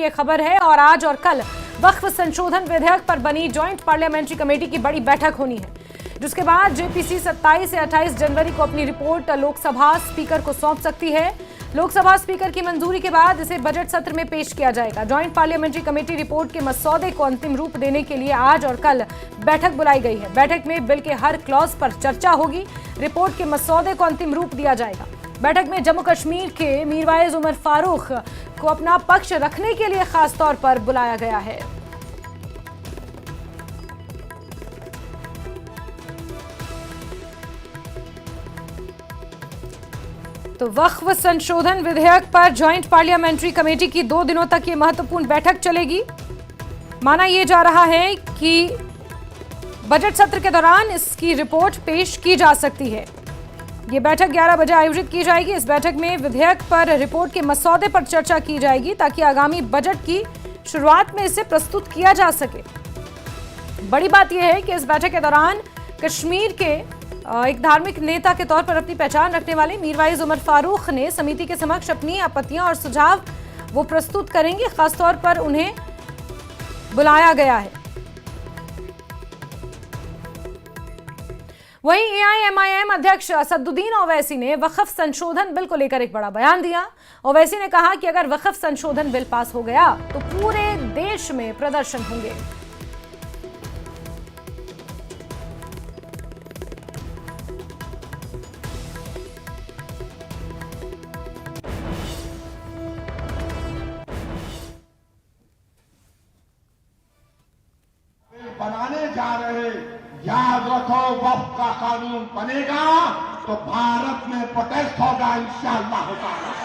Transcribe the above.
ये खबर है। और आज और कल वक्फ संशोधन विधेयक पर बनी ज्वाइंट पार्लियामेंट्री कमेटी की बड़ी बैठक होनी है, जिसके बाद जेपीसी 27 से 28 जनवरी को अपनी रिपोर्ट लोकसभा स्पीकर को सौंप सकती है। लोकसभा स्पीकर की मंजूरी के बाद इसे बजट सत्र में पेश किया जाएगा। ज्वाइंट पार्लियामेंट्री कमेटी रिपोर्ट के मसौदे को अंतिम रूप देने के लिए आज और कल बैठक बुलाई गई है। बैठक में बिल के हर क्लॉज पर चर्चा होगी। रिपोर्ट के मसौदे को अंतिम रूप दिया जाएगा। बैठक में जम्मू कश्मीर के मीरवाइज उमर फारूक को अपना पक्ष रखने के लिए खास तौर पर बुलाया गया है। तो वक्फ संशोधन विधेयक पर ज्वाइंट पार्लियामेंट्री कमेटी की 2 दिनों तक ये महत्वपूर्ण बैठक चलेगी। माना यह जा रहा है कि बजट सत्र के दौरान इसकी रिपोर्ट पेश की जा सकती है। ये बैठक 11 बजे आयोजित की जाएगी। इस बैठक में विधेयक पर रिपोर्ट के मसौदे पर चर्चा की जाएगी ताकि आगामी बजट की शुरुआत में इसे प्रस्तुत किया जा सके। बड़ी बात यह है कि इस बैठक के दौरान कश्मीर के एक धार्मिक नेता के तौर पर अपनी पहचान रखने वाले मीरवाइज उमर फारूक ने समिति के समक्ष अपनी आपत्तियां और सुझाव वो प्रस्तुत करेंगे। खासतौर पर उन्हें बुलाया गया है। वहीं एआईएमआईएम अध्यक्ष असदुद्दीन ओवैसी ने वक्फ संशोधन बिल को लेकर एक बड़ा बयान दिया। ओवैसी ने कहा कि अगर वक्फ संशोधन बिल पास हो गया तो पूरे देश में प्रदर्शन होंगे। बनाने जा रहे, याद रखो वक्फ का कानून बनेगा तो भारत में प्रोटेस्ट होगा इंशाअल्लाह ताला।